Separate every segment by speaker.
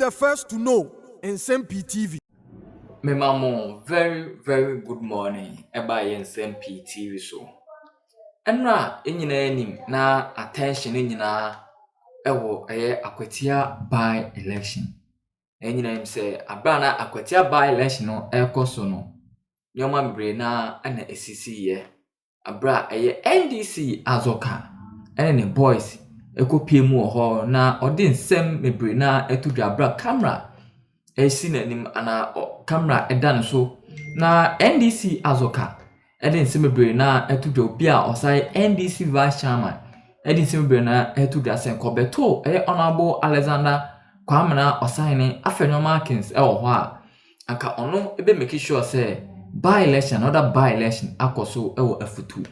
Speaker 1: the first to know Nsem-Pii TV.
Speaker 2: Me mamo, very, very good morning. Eba Nsem-Pii TV so. Enra enyina enim na attention enyina ewo akwatia by election. Enyina em say abra na akwatia by election no ekoso no. Nyoma mbre na ana esisi ye. Abra NDC Azorka ene ne boys ekopie mu ho na odi nsem mebre na etudwa abra camera esi nanim ana camera edan so na NDC Azorka edi nsem mebre na etudwa obi a osai NDC vice chairman edi nsem mebre na etudwa senkobeto honorable Alexander kwamena osai ne Afenyo markings ho a anka ono ebe make sure say by election another by election akoso ewo afutu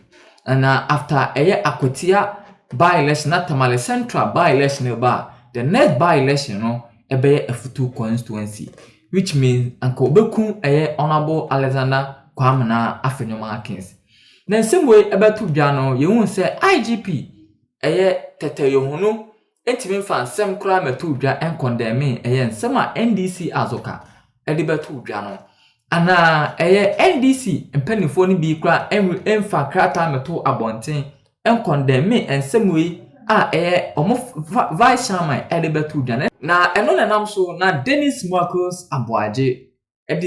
Speaker 2: and after akwatia by election na tamale central by election ba the next by election no ebe afutu constituency which means anka obeku honorable Alexander kwamena Afenyo markings na nsemwe ebe tu dwa no yehun se IGP tete yohunu entimi fa nsem kura metu dwa encondemn nsem a NDC Azorka betu dwa no ana NDC mpanifo ni bi kura emfa krata meto abonten encondemn ensemwe a omo vice chairman betu dwane na eno nenam so na Dennis Marcus Aboagye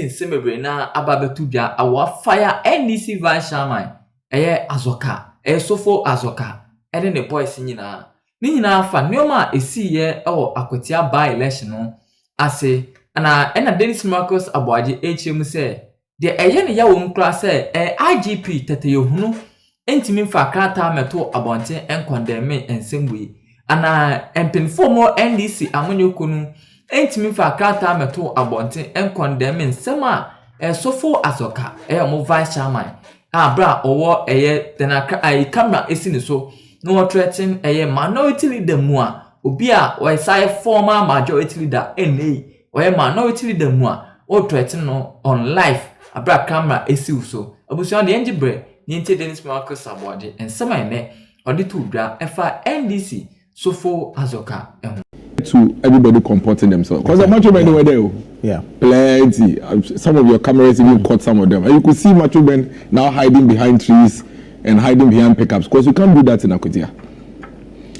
Speaker 2: nsemebre na ababetu dwa awa fire NDC vice chairman Azorka Sofo Azorka ne boys nyina fa nioma esi ye akwatia by election no ase ana Dennis Marcus Aboagye HM say de ne ya wo mkra say IGP tete yohunu entimi mfa krata meto abonten encondemn ensemwe ana empenfo mo NDC amonyokunu entimi mfa krata meto abonten encondemn nsema Sofo Azorka mo vice chairman abra owo tena camera esi ne so no threaten minority leader mu a obi a we say former majority leader minority leader mu a o threaten no on live abra camera esi so abusu de enjibre ni nte Dennis Marcus Aboagye ensema ene odi to dwa efa NDC Sofo Azorka
Speaker 3: to everybody comporting themselves because the macho men were there. Yeah, plenty. Some of your cameras even caught some of them, and you could see macho men now hiding behind trees and hiding behind pickups because you can't do that in Akwatia.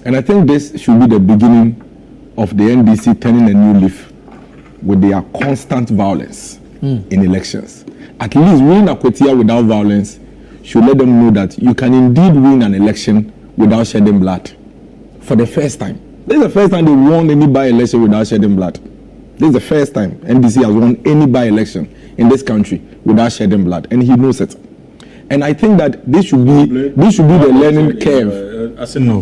Speaker 3: And I think this should be the beginning of the NDC turning a new leaf with their constant violence in elections. At least winning Akwatia without violence should let them know that you can indeed win an election without shedding blood. For the first time. This is the first time they won any by-election without shedding blood. This is the first time NDC has won any by-election in this country without shedding blood, and he knows it. And I think that this should be the learning curve.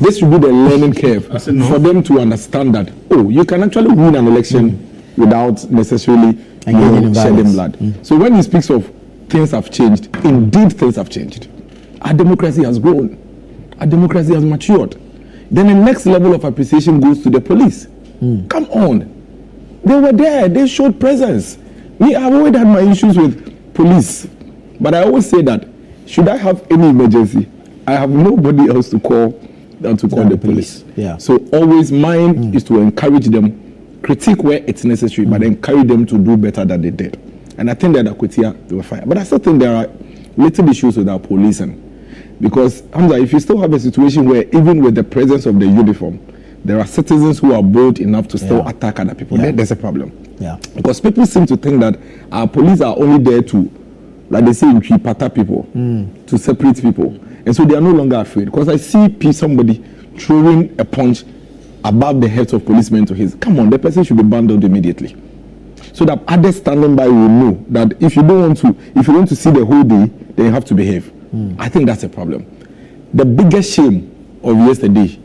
Speaker 3: This should be the learning curve for them to understand that you can actually win an election without necessarily shedding blood. So when he speaks of things have changed, indeed things have changed. Our democracy has grown. Our democracy has matured. Then the next level of appreciation goes to the police. Come on. They were there. They showed presence. I've always had my issues with police. But I always say that, should I have any emergency, I have nobody else to call than to call the police. Yeah. So always mine is to encourage them, critique where it's necessary, but encourage them to do better than they did. And I think that Akwatia, they were fine. But I still think there are little issues with our policing. Because, Hamza, if you still have a situation where even with the presence of the uniform, there are citizens who are bold enough to still attack other people, then there's a problem. Yeah. Because people seem to think that our police are only there to, like they say in Pata people, to separate people. And so they are no longer afraid. Because I see somebody throwing a punch above the heads of policemen to his. Come on, the person should be bundled immediately. So that others standing by will know that if you want to see the whole day, then you have to behave. I think that's a problem. The biggest shame of yesterday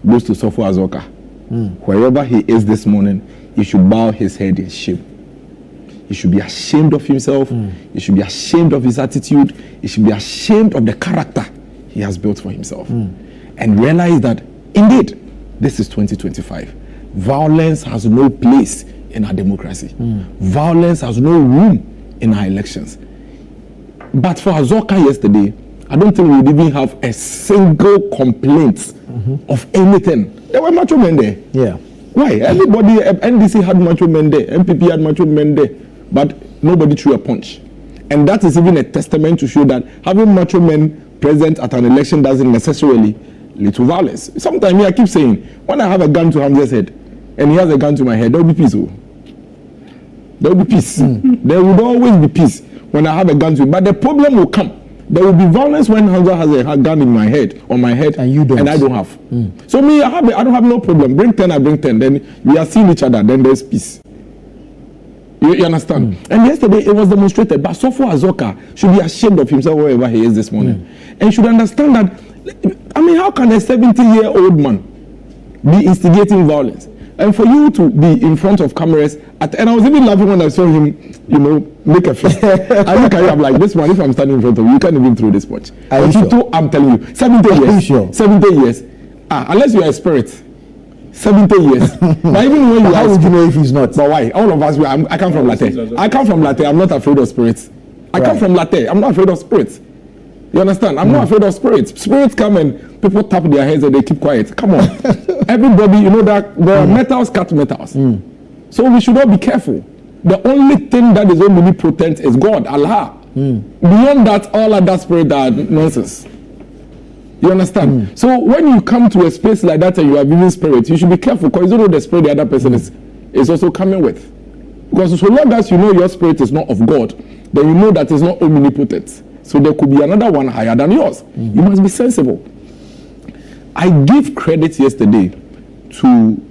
Speaker 3: goes to Sofo Azorka. Wherever he is this morning, he should bow his head in shame. He should be ashamed of himself. He should be ashamed of his attitude. He should be ashamed of the character he has built for himself. And realize that, indeed, this is 2025. Violence has no place in our democracy. Violence has no room in our elections. But for Azorka yesterday, I don't think we would even have a single complaint of anything. There were macho men there. Yeah. Why? Everybody, NDC had macho men there, MPP had macho men there, but nobody threw a punch. And that is even a testament to show that having macho men present at an election doesn't necessarily lead to violence. Sometimes I keep saying, when I have a gun to Hamza's head, and he has a gun to my head, there will be peace. Oh. There will be peace. There will always be peace when I have a gun to him. But the problem will come. There will be violence when Hamza has a gun in my head, on my head,
Speaker 4: and you don't.
Speaker 3: And I don't have. So me, I don't have no problem. Bring 10, I bring 10. Then we are seeing each other. Then there's peace. You understand? And yesterday it was demonstrated. But Sofo Azorka should be ashamed of himself wherever he is this morning, and should understand that. I mean, how can a 70-year-old man be instigating violence? And for you to be in front of cameras, and I was even laughing when I saw him, make a fist. I look at you, I'm like, this man, if I'm standing in front of you, you can't even throw this punch.
Speaker 4: Are you sure?
Speaker 3: I'm telling you, 70 years.
Speaker 4: Are you sure?
Speaker 3: 70 years. Unless you are a spirit. 70 years. But even when you
Speaker 4: how would you know if he's not?
Speaker 3: But why? All of us, I come from Latte. I come from Latte. I'm not afraid of spirits. I come from Latte. I'm not afraid of spirits. You understand? I'm not afraid of spirits. Spirits come and people tap their heads and they keep quiet. Come on. Everybody, you know that there are metals cut metals. So we should all be careful. The only thing that is omnipotent is God, Allah. Beyond that, all other spirits are nonsense. You understand? So when you come to a space like that and you are giving spirits, you should be careful because you don't know the spirit the other person is also coming with. Because so long as you know your spirit is not of God, then you know that it's not omnipotent. So there could be another one higher than yours. You must be sensible. I give credit yesterday to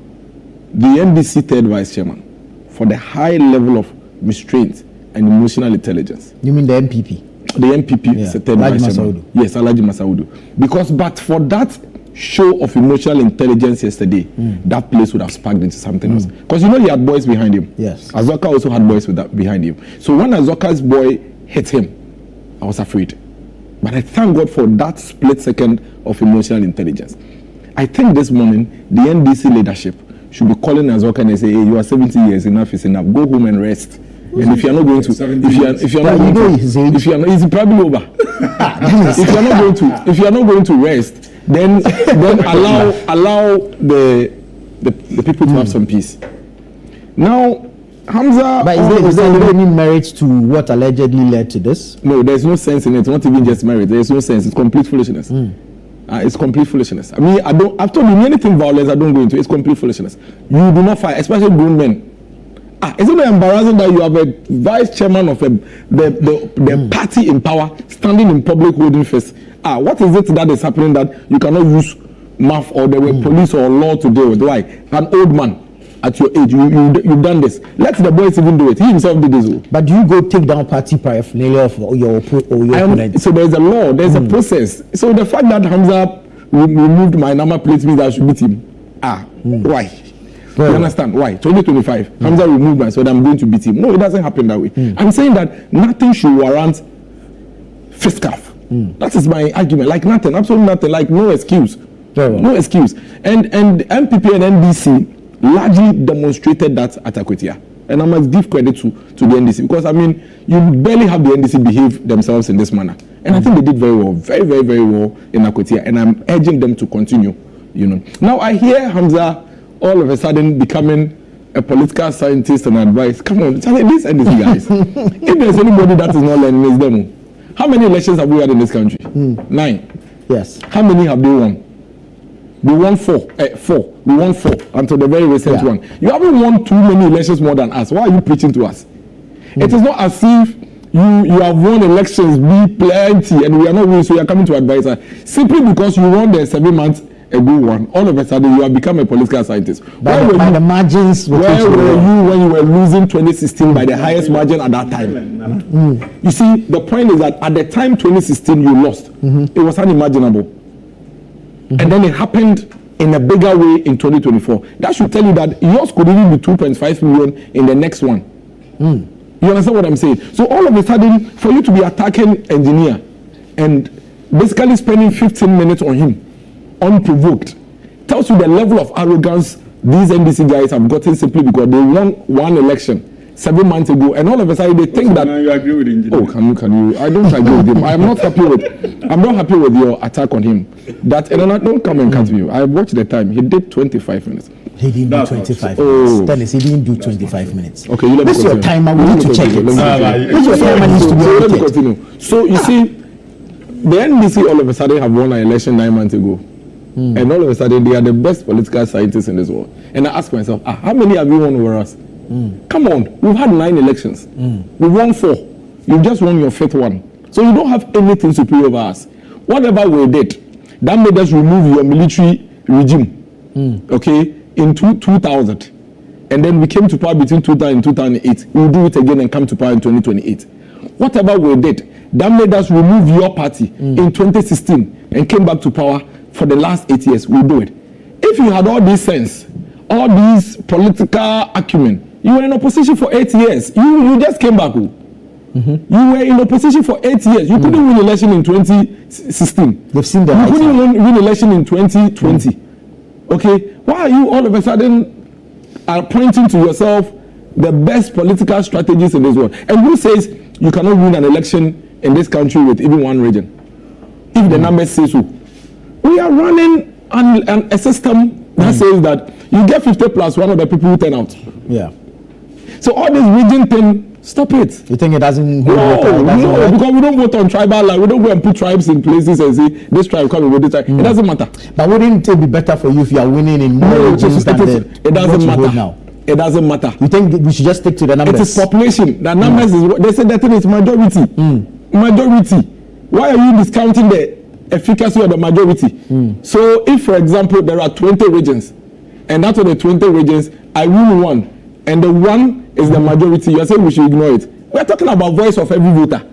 Speaker 3: the NDC third vice chairman for the high level of restraint and emotional intelligence.
Speaker 4: You mean the MPP?
Speaker 3: The MPP third vice chairman. Yes, Alhaji Masaudu. Because but for that show of emotional intelligence yesterday, that place would have sparked into something else. Because you know he had boys behind him.
Speaker 4: Yes.
Speaker 3: Azorka also had boys behind him. So when Azorka's boy hit him, I was afraid. But I thank God for that split second of emotional intelligence. I think this morning, the NDC leadership should be calling Azorka and say, hey, you are 70 years, enough is enough. Go home and rest. And if you are not going to, if you are not going to, it's probably over. if you are not going to rest, then allow the people to have some peace. Now, Hamza,
Speaker 4: but is there any merit to what allegedly led to this?
Speaker 3: No, there's no sense in it. Not even just merit. There's no sense. It's complete foolishness. It's complete foolishness. I mean, after doing anything violence, I don't go into it. It's complete foolishness. You do not fight, especially grown men. Isn't it embarrassing that you have a vice chairman of the party in power standing in public holding fists? What is it that is happening that you cannot use mouth or the police or law to deal with? Why? An old man at your age, you've done this. Let the boys even do it. He himself did this.
Speaker 4: But do you go take down party paraphernalia of your opponent? So
Speaker 3: there's a law, there's a process. So the fact that Hamza removed my number plate means I should beat him. Why? You understand? Why? 2025, Hamza removed my, so I'm going to beat him. No, it doesn't happen that way. I'm saying that nothing should warrant fist cuff. That is my argument. Like nothing, absolutely nothing. Like no excuse. No excuse. And MPP and NDC largely demonstrated that at Akwetia. And I must give credit to the NDC because, I mean, you barely have the NDC behave themselves in this manner. And I think they did very well, very, very, very well in Akwetia. And I'm urging them to continue, Now, I hear Hamza all of a sudden becoming a political scientist and advice. Come on, these NDC guys. If there's anybody that is not learning, it's them. How many elections have we had in this country? 9.
Speaker 4: Yes.
Speaker 3: How many have they won? We won 4. We won 4 until the very recent one. You haven't won too many elections more than us. Why are you preaching to us? It is not as if you have won elections, be plenty, and we are not winning, so you are coming to advise us. Simply because you won the 7 months ago one, all of a sudden you have become a political scientist.
Speaker 4: By the margins.
Speaker 3: Where were you when you were losing 2016 by the highest margin at that time? You see, the point is that at the time 2016 you lost. It was unimaginable. And then it happened in a bigger way in 2024. That should tell you that yours could even be 2.5 million in the next one. You understand what I'm saying? So all of a sudden, for you to be attacking engineer and basically spending 15 minutes on him, unprovoked, tells you the level of arrogance these NDC guys have gotten simply because they won one election 7 months ago, and all of a sudden they think that.
Speaker 5: Now you agree with the engineer.
Speaker 3: Oh, can you? I don't agree with him. I'm not happy with your attack on him. That and don't come and cut me. I watched the time. He did 25 minutes.
Speaker 4: He didn't do 25 minutes. Dennis, he didn't do 25 minutes.
Speaker 3: Okay, you let me
Speaker 4: What's your timer? We need to check it. What's your timer needs to be
Speaker 3: let me
Speaker 4: audited.
Speaker 3: continue. So you see, the NDC all of a sudden have won an election 9 months ago. And all of a sudden they are the best political scientists in this world. And I ask myself, how many have you won over us? Come on, we've had 9 elections. We won 4. You've just won your 5th one. So you don't have anything superior over us. Whatever we did, that made us remove your military regime. Okay, in 2000. And then we came to power between 2000 and 2008. We'll do it again and come to power in 2028. Whatever we did, that made us remove your party in 2016 and came back to power for the last 8 years. We'll do it. If you had all this sense, all these political acumen, you were in opposition for 8 years. You just came back. You were in opposition for 8 years. You couldn't win election in 2016.
Speaker 4: They've seen the
Speaker 3: You couldn't win election in 2020. Okay, why are you all of a sudden pointing to yourself the best political strategies in this world? And who says you cannot win an election in this country with even one region? If the numbers say so. We are running a system that says that you get 50 plus one of the people who turn out.
Speaker 4: Yeah.
Speaker 3: So all this region thing, stop it.
Speaker 4: You think it doesn't?
Speaker 3: No, because we don't vote on tribal line. We don't go and put tribes in places and say this tribe coming with this tribe. It doesn't matter.
Speaker 4: But wouldn't it be better for you if you are winning in more regions than
Speaker 3: it doesn't matter
Speaker 4: now?
Speaker 3: It doesn't matter.
Speaker 4: You think we should just stick to the numbers?
Speaker 3: It is population. The numbers is what they say. That thing is majority. Majority. Why are you discounting the efficacy of the majority? So if, for example, there are 20 regions, and out of the 20 regions, I win one, and the one is the majority, you are saying we should ignore it. We are talking about voice of every voter.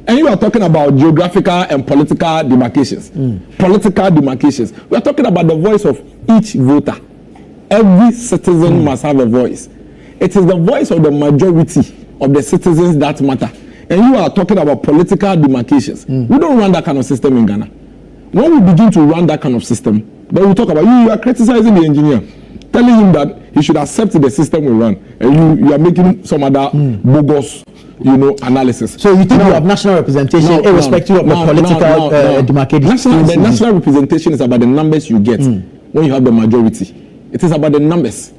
Speaker 3: And you are talking about geographical and political demarcations. Political demarcations. We are talking about the voice of each voter. Every citizen must have a voice. It is the voice of the majority of the citizens that matter. And you are talking about political demarcations. We don't run that kind of system in Ghana. When we begin to run that kind of system, then we talk about you are criticizing the engineer, telling him that he should accept the system we run, and you are making some other bogus, analysis.
Speaker 4: So you think you have national representation irrespective of the political demarcation?
Speaker 3: The national representation is about the numbers you get when you have the majority. It is about the numbers.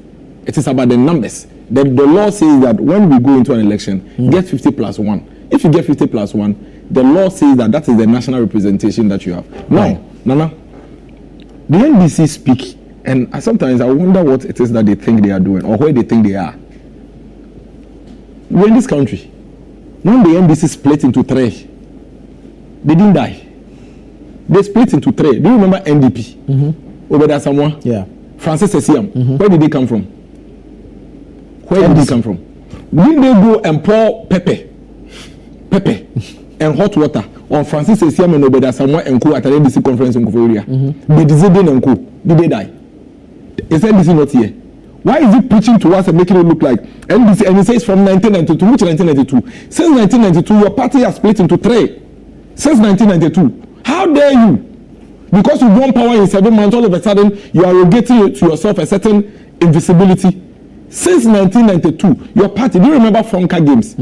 Speaker 3: It is about the numbers. The law says that when we go into an election, get 50 plus 1. If you get 50 plus 1, the law says that is the national representation that you have. Now, Nana, the NDC speak, and sometimes I wonder what it is that they think they are doing or where they think they are. We're in this country. When the NDC split into 3, they didn't die. They split into 3. Do you remember NDP? Over there somewhere?
Speaker 4: Yeah.
Speaker 3: Francis Esiam. Where did they come from? Where did they come from? When they go and pour pepper and hot water on Francis Esiam and Obeda Samoa and Co at an NDC conference in Koforia, they decided and Co. Did they die? Is NDC not here? Why is he preaching to us and making it look like NDC? And he says from 1992, which 1992? Since 1992, your party has split into 3. Since 1992. How dare you? Because you won power in 7 months, all of a sudden you are arrogating to yourself a certain invisibility. Since 1992, your party, do you remember Fonka Games?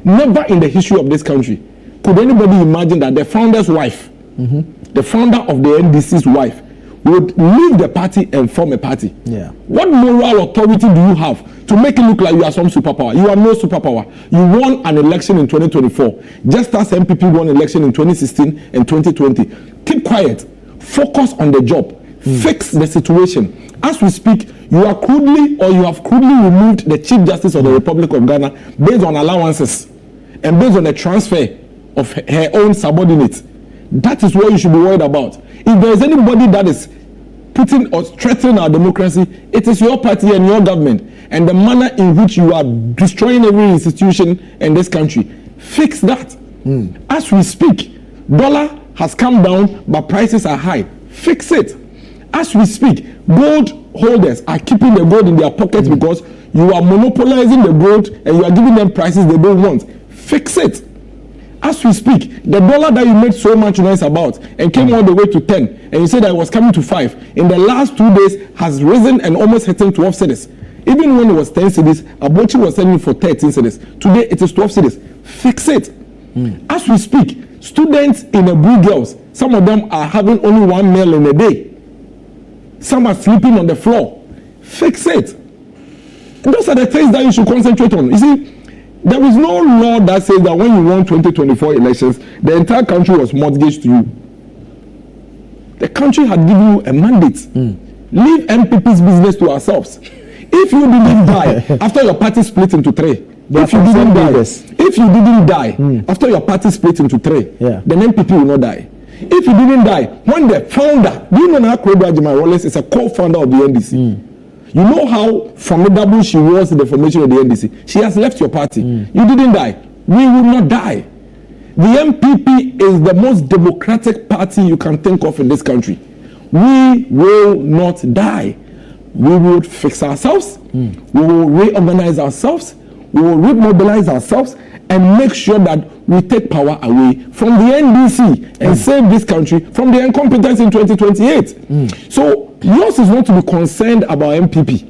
Speaker 3: Never in the history of this country could anybody imagine that the founder's wife, the founder of the NDC's wife, would leave the party and form a party.
Speaker 4: Yeah.
Speaker 3: What moral authority do you have to make it look like you are some superpower? You are no superpower. You won an election in 2024, just as MPP won an election in 2016 and 2020. Keep quiet. Focus on the job. Fix the situation. As we speak, you have crudely removed the Chief Justice of the Republic of Ghana based on allowances and based on the transfer of her own subordinates. That is what you should be worried about. If there is anybody that is putting or threatening our democracy, it is your party and your government and the manner in which you are destroying every institution in this country. Fix that. As we speak, dollar has come down, but prices are high. Fix it. As we speak, gold holders are keeping the gold in their pockets because you are monopolizing the gold and you are giving them prices they don't want. Fix it. As we speak, the dollar that you made so much noise about and came all the way to 10, and you said that it was coming to 5, in the last 2 days has risen and almost hitting 12 cedis. Even when it was 10 cedis, Aboagye was selling for 13 cedis. Today it is 12 cedis. Fix it. As we speak, students in Abu girls, some of them are having only 1 meal in a day. Some are sleeping on the floor. Fix it. Those are the things that you should concentrate on. You see, there is no law that says that when you won 2024 elections, the entire country was mortgaged to you. The country had given you a mandate. Leave MPP's business to ourselves. If you didn't die after your party split into three, if you didn't die after your party split into three, then MPP will not die. If you didn't die, when the founder, do you know now Aboagye is a co-founder of the NDC? You know how formidable she was in the formation of the NDC. She has left your party. You didn't die. We will not die. The MPP is the most democratic party you can think of in this country. We will not die. We will fix ourselves. We will reorganize ourselves. We will remobilize ourselves and make sure that we take power away from the NDC and save this country from the incompetence in 2028. So yours is not to be concerned about MPP.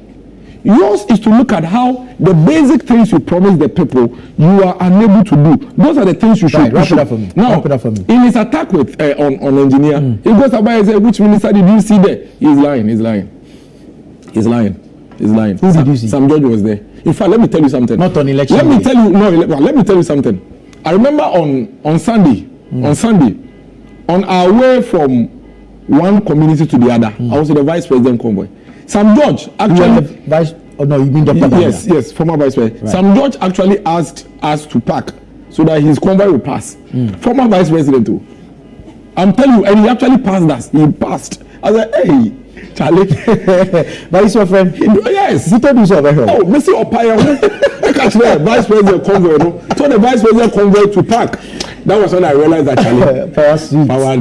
Speaker 3: Yours is to look at how the basic things you promise the people you are unable to do. Those are the things you should.
Speaker 4: Wrap it up for me.
Speaker 3: Now, in his attack with on engineer, he goes about and says, "Which minister did you see there?" He's lying.
Speaker 4: Who did you see?
Speaker 3: Sam George was there. In fact, let me tell you something.
Speaker 4: Not on election.
Speaker 3: Let me tell you something. I remember on Sunday, on our way from one community to the other, I was in the vice president convoy. Sam George actually
Speaker 4: you mean Dr.
Speaker 3: Yes, former vice president. Right. Sam George actually asked us to park so that his convoy will pass. Former vice president too. I'm telling you, and he actually passed us. He passed. I was like, hey, Charlie.
Speaker 4: But he's your friend.
Speaker 3: Yes.
Speaker 4: He told you so.
Speaker 3: Oh, Mr. Opaya, vice president convoy. So the vice president convoy to park. That was when I realized that Charlie. Power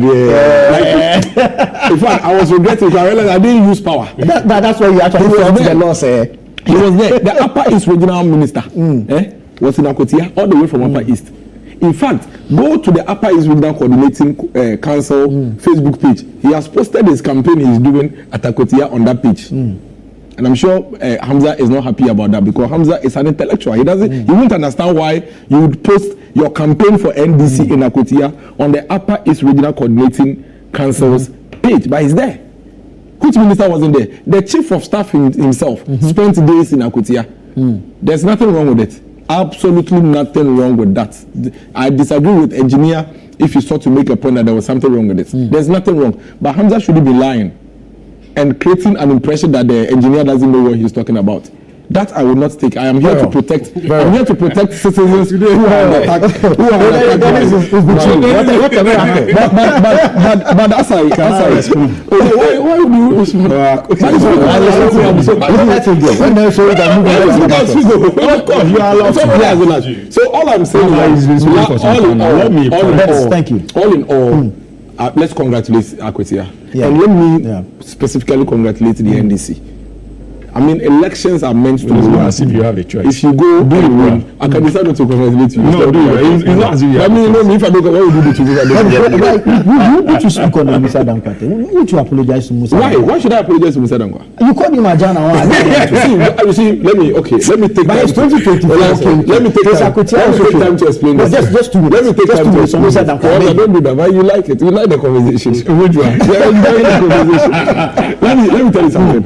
Speaker 3: in fact, I was regretting because I realized I didn't use power.
Speaker 4: That's why you actually felt the law say.
Speaker 3: He was there. The Upper East Regional Minister was in Akotia, all the way from Upper East. In fact, go to the Upper East Regional Coordinating Council Facebook page. He has posted his campaign he's doing at Akotia on that page. And I'm sure Hamza is not happy about that because Hamza is an intellectual. He won't understand why you would post your campaign for NDC in Akotia on the Upper East Regional Coordinating Council's page. But he's there. Which minister wasn't there? The chief of staff himself spent days in Akotia. There's nothing wrong with it. Absolutely nothing wrong with that. I disagree with engineer if he sought to make a point that there was something wrong with it. There's nothing wrong. But Hamza shouldn't be lying and creating an impression that the engineer doesn't know what he's talking about. That I will not take. I am here to protect. I'm here to protect citizens who are attacked. But that's how why would you? So all I'm saying is,
Speaker 4: thank you.
Speaker 3: All in all, let's congratulate Akotia, and let me specifically congratulate the NDC. I mean, elections are meant to be won.
Speaker 5: As if you have a choice.
Speaker 3: If you go, do it well. I can decide not to congratulate you.
Speaker 5: No, do it. It's not as if you have
Speaker 3: a choice. I mean, if I don't, what would you do to me?
Speaker 4: Would you speak on Musa Dankwah? Would you apologize to Musa?
Speaker 3: Why should I apologize to Musa Dankwah?
Speaker 4: You called him a Jana.
Speaker 3: You see, let me take time. 2024. Let me take time to explain this.
Speaker 4: Just 2 minutes.
Speaker 3: Let me take time to explain
Speaker 4: Musa Dankwah.
Speaker 3: Don't do that, but you like it. You like the conversation. Which one? Let me tell you something.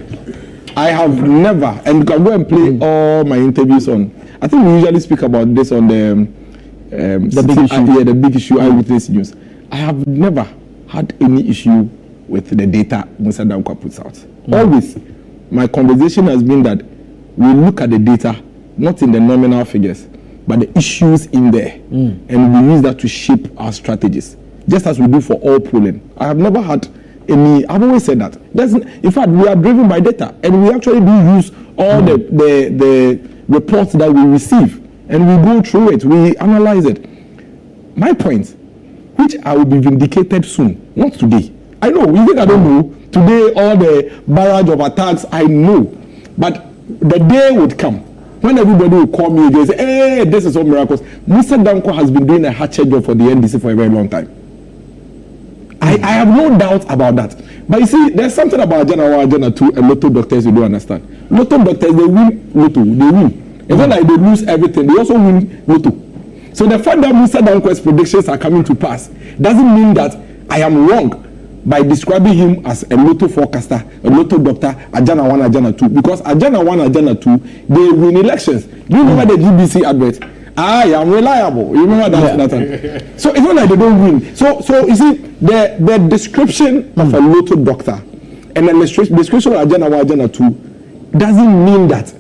Speaker 3: I have never, and you can go and play all my interviews on. I think we usually speak about this on the big issue. The big issue eyewitness news. I have never had any issue with the data Musa Dankwah puts out. Always, my conversation has been that we look at the data, not in the nominal figures, but the issues in there, and we use that to shape our strategies, just as we do for all polling. I have never had I've always said that. In fact, we are driven by data, and we actually do use all the reports that we receive, and we go through it, we analyze it. My point, which I will be vindicated soon, not today. I know, you think I don't know. Today, all the barrage of attacks, I know. But the day would come when everybody will call me again and say, hey, this is all miracles. Musa Dankwah has been doing a hatchet job for the NDC for a very long time. I have no doubt about that. But you see, there's something about Jana 2 and Lotto doctors you don't understand. Lotto doctors, they win Lotto. They win. It's not like they lose everything. They also win Lotto. So the fact that Musa Dankwah's predictions are coming to pass doesn't mean that I am wrong. by describing him as a lotto forecaster, a lotto doctor, Ajana 1, Ajana 2. Because Ajana 1, Ajana 2, they win elections. Do you remember the GBC advert? I am reliable. You remember that time? So it's not like they don't win. So you see, the description of a lotto doctor and the description of Ajana 1, Ajana 2 doesn't mean that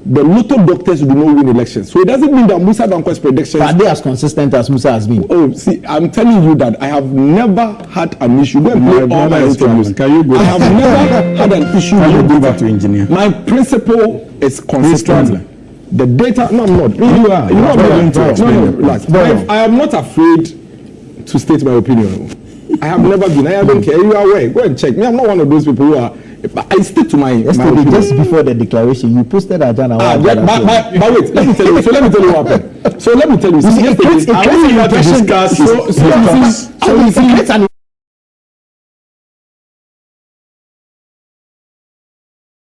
Speaker 3: the lotto doctors do not win elections. So it doesn't mean that Musa Danko's predictions
Speaker 4: are they as consistent as Musa has been.
Speaker 3: Oh, see, I'm telling you that I have never had an issue. Go and play all my interviews.
Speaker 5: Can you go?
Speaker 3: I have never had an issue.
Speaker 5: Can you go back to engineer?
Speaker 3: My principle is consistent. The data. No, I'm not.
Speaker 5: You are.
Speaker 3: You know
Speaker 5: going to explain it.
Speaker 3: Relax. I am not afraid to state my opinion. I have never been. I don't care. You are aware. Go and check me. I'm not one of those people who are. I stick to my opinion.
Speaker 4: Just before the declaration, you posted Ajana.
Speaker 3: But wait, let me tell you. So let me tell you what happened. So let me tell you.
Speaker 4: It creates an